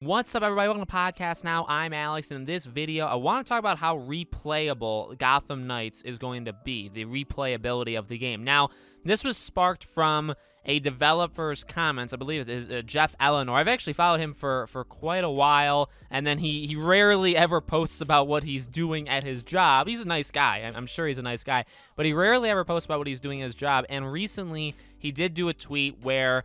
What's up, everybody? Welcome to Podcast Now. I'm Alex, and in this video, I want to talk about how replayable Gotham Knights is going to be, the replayability of the game. Now, this was sparked from a developer's comments. I believe it is Jeff Eleanor. I've actually followed him for quite a while, and then he rarely ever posts about what he's doing at his job. He's a nice guy. I'm sure he's a nice guy, but he rarely ever posts about what he's doing at his job, and recently, he did do a tweet where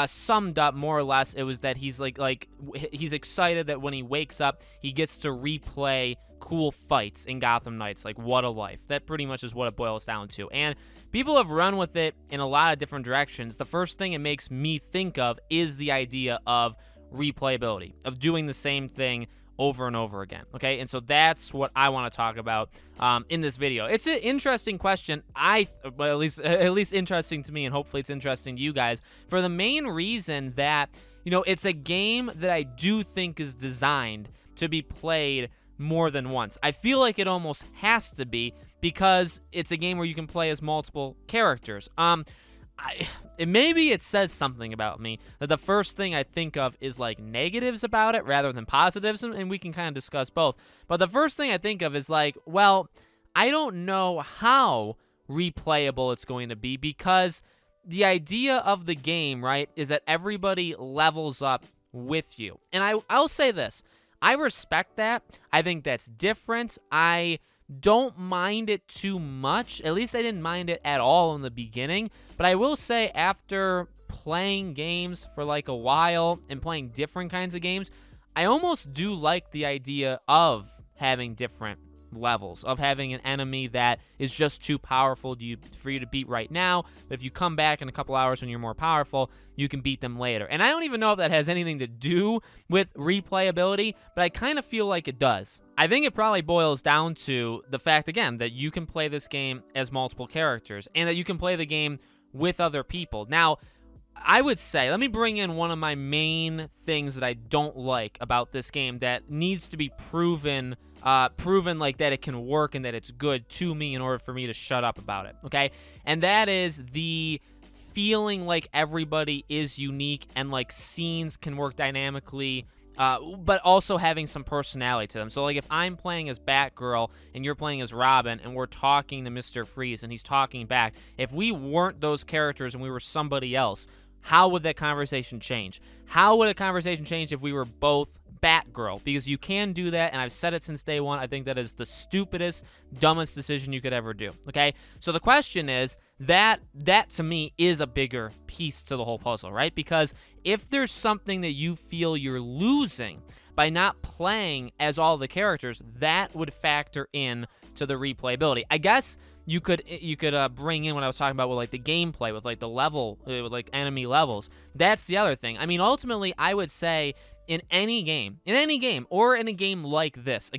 summed up more or less, it was that he's he's excited that when he wakes up, he gets to replay cool fights in Gotham Knights. Like, what a life. That pretty much is what it boils down to. And people have run with it in a lot of different directions. The first thing it makes me think of is the idea of replayability, of doing the same thing over and over again. Okay, and so that's what I want to talk about in this video. It's an interesting question. Well, at least interesting to me, and hopefully it's interesting to you guys, for the main reason that, you know, it's a game that I do think is designed to be played more than once. I feel like it almost has to be, because it's a game where you can play as multiple characters. Maybe it says something about me that the first thing I think of is like negatives about it rather than positives, and we can kind of discuss both. But the first thing I think of is like, well, I don't know how replayable it's going to be, because the idea of the game, right, is that everybody levels up with you. And I'll say this, I respect that. I think that's different. I don't mind it too much. At least I didn't mind it at all in the beginning. But I will say, after playing games for like a while and playing different kinds of games, I almost do like the idea of having different levels, of having an enemy that is just too powerful for you to beat right now, but if you come back in a couple hours when you're more powerful, you can beat them later. And I don't even know if that has anything to do with replayability, but I kind of feel like it does. I think it probably boils down to the fact, again, that you can play this game as multiple characters, and that you can play the game with other people. Now, I would say, let me bring in one of my main things that I don't like about this game that needs to be proven like that it can work and that it's good to me in order for me to shut up about it, okay? And that is the feeling like everybody is unique and like scenes can work dynamically, but also having some personality to them. So like if I'm playing as Batgirl and you're playing as Robin and we're talking to Mr. Freeze and he's talking back, if we weren't those characters and we were somebody else, how would that conversation change? How would a conversation change if we were both Batgirl? Because you can do that, and I've said it since day one. I think that is the stupidest, dumbest decision you could ever do, okay? So the question is, that to me is a bigger piece to the whole puzzle, right? Because if there's something that you feel you're losing by not playing as all the characters, that would factor in to the replayability. I guess you could bring in what I was talking about with like the gameplay, with like the level, with like enemy levels. That's the other thing. I mean, ultimately, I would say in any game, or in a game like this,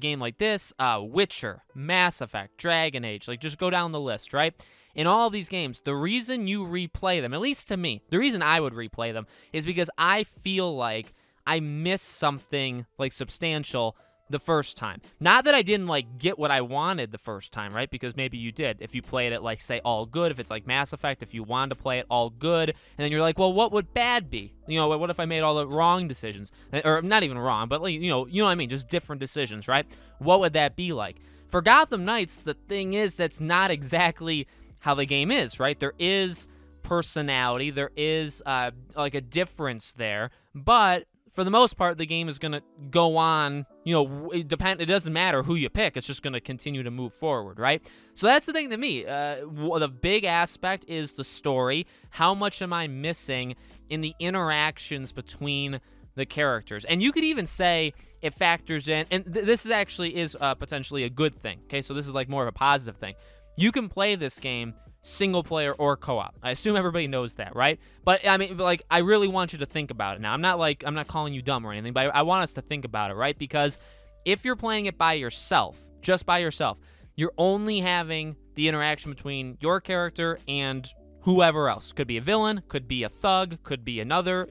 Witcher, Mass Effect, Dragon Age, like just go down the list, right? In all of these games, the reason you replay them, at least to me, the reason I would replay them is because I feel like I missed something like substantial the first time. Not that I didn't like get what I wanted the first time, right? Because maybe you did. If you played it like, say, all good, if it's like Mass Effect, if you wanted to play it all good, and then you're like, well, what would bad be? You know, what if I made all the wrong decisions? Or not even wrong, but like, you know what I mean? Just different decisions, right? What would that be like? For Gotham Knights, the thing is, that's not exactly how the game is, right? There is personality, there is like a difference there, but for the most part, the game is going to go on, you know, it doesn't matter who you pick, it's just going to continue to move forward, right? So that's the thing to me. The big aspect is the story. How much am I missing in the interactions between the characters? And you could even say it factors in, and this is potentially a good thing, okay? So this is like more of a positive thing. You can play this game single player or co-op. I assume everybody knows that, right? But I mean, like, I really want you to think about it. Now, I'm not calling you dumb or anything, but I want us to think about it, right? Because if you're playing it by yourself, just by yourself, you're only having the interaction between your character and whoever else. Could be a villain, could be a thug, could be another,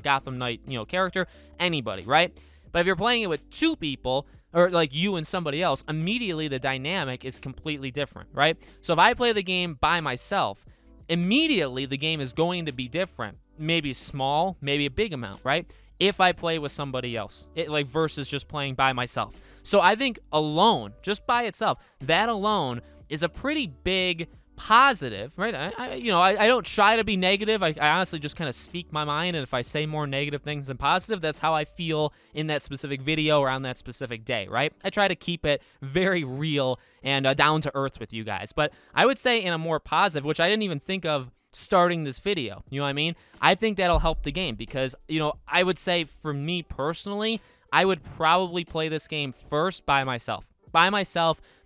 Gotham Knight, character, anybody, right? But if you're playing it with two people, or like you and somebody else, immediately the dynamic is completely different, right? So if I play the game by myself, immediately the game is going to be different. Maybe small, maybe a big amount, right? if I play with somebody else, like versus just playing by myself. So I think alone, just by itself, that alone is a pretty big positive, right? I don't try to be negative. I honestly just kind of speak my mind, and if I say more negative things than positive, that's how I feel in that specific video or on that specific day, right? I try to keep it very real and down to earth with you guys. But I would say in a more positive, which I didn't even think of starting this video, you know what I mean? I think that'll help the game because, I would say for me personally, I would probably play this game first by myself,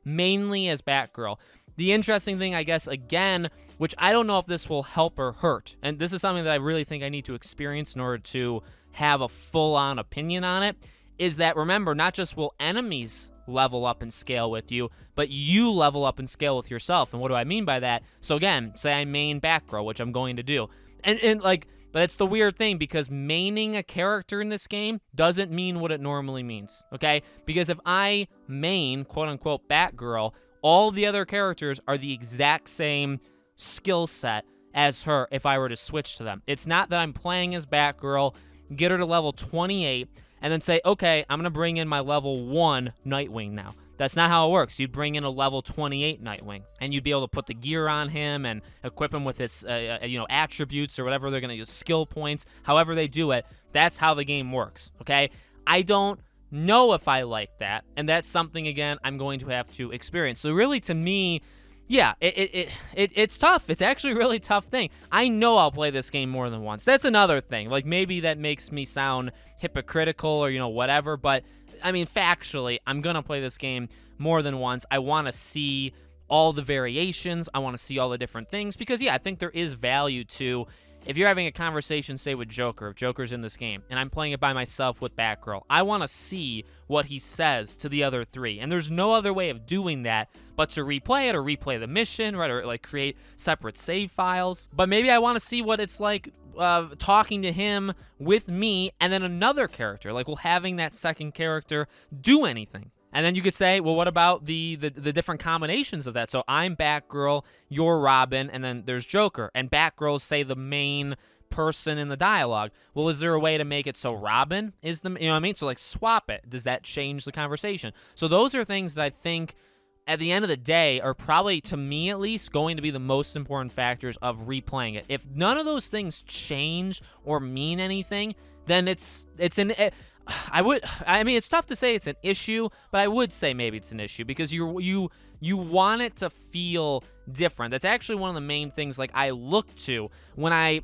mainly as Batgirl. The interesting thing, I guess, again, which I don't know if this will help or hurt, and this is something that I really think I need to experience in order to have a full-on opinion on it, is that, remember, not just will enemies level up and scale with you, but you level up and scale with yourself. And what do I mean by that? So again, say I main Batgirl, which I'm going to do. But it's the weird thing because maining a character in this game doesn't mean what it normally means, okay? Because if I main, quote-unquote, Batgirl, all the other characters are the exact same skill set as her if I were to switch to them. It's not that I'm playing as Batgirl, get her to level 28, and then say, okay, I'm going to bring in my level 1 Nightwing now. That's not how it works. You'd bring in a level 28 Nightwing, and you'd be able to put the gear on him and equip him with his attributes or whatever they're going to use, skill points, however they do it. That's how the game works, okay? I don't know if I like that, and that's something, again, I'm going to have to experience. So really, to me, yeah, it's tough. It's actually a really tough thing. I know I'll play this game more than once. That's another thing. Like, maybe that makes me sound hypocritical or, whatever, but, I mean, factually, I'm going to play this game more than once. I want to see all the variations. I want to see all the different things because, yeah, I think there is value to... If you're having a conversation, say, with Joker, if Joker's in this game, and I'm playing it by myself with Batgirl, I want to see what he says to the other three. And there's no other way of doing that but to replay it or replay the mission, right? Or, like, create separate save files. But maybe I want to see what it's like talking to him with me and then another character. Like, will having that second character do anything? And then you could say, well, what about the different combinations of that? So I'm Batgirl, you're Robin, and then there's Joker. And Batgirl's, say, the main person in the dialogue. Well, is there a way to make it so Robin is the, you know what I mean? So, like, swap it. Does that change the conversation? So those are things that I think, at the end of the day, are probably, to me at least, going to be the most important factors of replaying it. If none of those things change or mean anything, then it's it's tough to say it's an issue, but I would say maybe it's an issue because you want it to feel different. That's actually one of the main things, like, I look to when I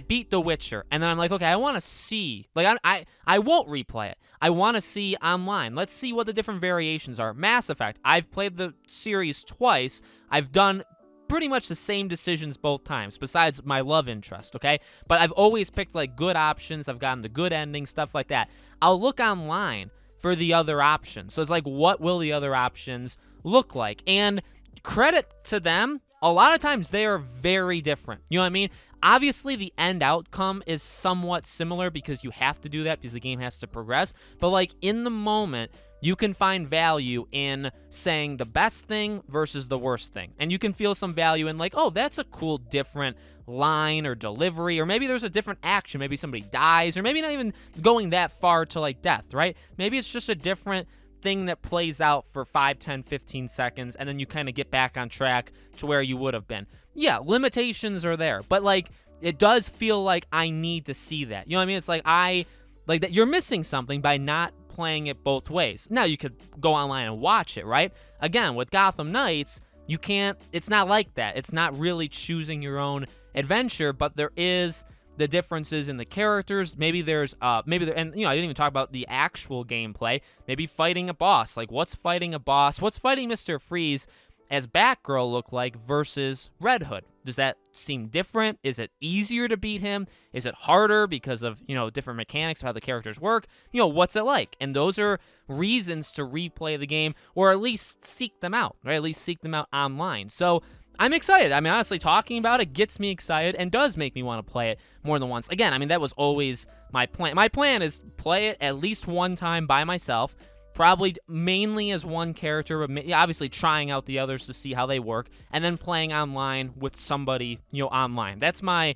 beat The Witcher, and then I'm like, okay, I want to see, like, I won't replay it. I want to see online. Let's see what the different variations are. Mass Effect, I've played the series twice. I've done pretty much the same decisions both times, besides my love interest, okay? But I've always picked, like, good options. I've gotten the good ending, stuff like that. I'll look online for the other options. So it's like, what will the other options look like? And credit to them, a lot of times they are very different. You know what I mean? Obviously, the end outcome is somewhat similar because you have to do that because the game has to progress. But, like, in the moment, you can find value in saying the best thing versus the worst thing. And you can feel some value in, like, oh, that's a cool different line or delivery, or maybe there's a different action. Maybe somebody dies, or maybe not even going that far to, like, death, right? Maybe it's just a different thing that plays out for 5, 10, 15 seconds, and then you kind of get back on track to where you would have been. Yeah, limitations are there, but, like, it does feel like I need to see that. You know what I mean? It's like that you're missing something by not playing it both ways. Now, you could go online and watch it, right? Again, with Gotham Knights, you can't, it's not like that. It's not really choosing your own adventure, but there is the differences in the characters. Maybe there's, and, I didn't even talk about the actual gameplay. Maybe fighting a boss. Like, what's fighting a boss? What's fighting Mr. Freeze as Batgirl look like versus Red Hood? Does that seem different? Is it easier to beat him? Is it harder because of, different mechanics of how the characters work? What's it like? And those are reasons to replay the game, or at least seek them out, right? At least seek them out online. So I'm excited. I mean, honestly, talking about it gets me excited and does make me want to play it more than once. Again, I mean, that was always my plan. My plan is play it at least one time by myself, probably mainly as one character, but obviously trying out the others to see how they work, and then playing online with somebody, online. That's my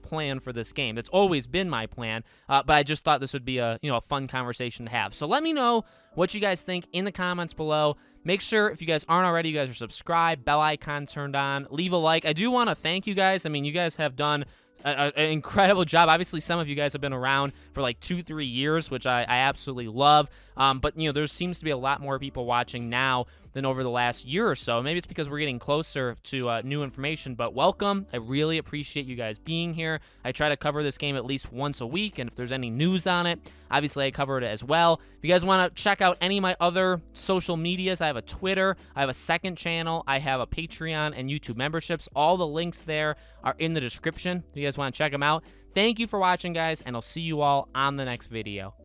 plan for this game. That's always been my plan, but I just thought this would be a fun conversation to have. So let me know what you guys think in the comments below. Make sure, if you guys aren't already, you guys are subscribed, bell icon turned on, leave a like. I do want to thank you guys. I mean, you guys have done an incredible job. Obviously, some of you guys have been around for like 2-3 years, which I absolutely love. But there seems to be a lot more people watching now than over the last year or so. Maybe it's because we're getting closer to new information, but welcome. I really appreciate you guys being here. I try to cover this game at least once a week, and if there's any news on it, obviously I cover it as well. If you guys want to check out any of my other social medias, I have a Twitter, I have a second channel, I have a Patreon and YouTube memberships. All the links there are in the description if you guys want to check them out. Thank you for watching, guys, and I'll see you all on the next video.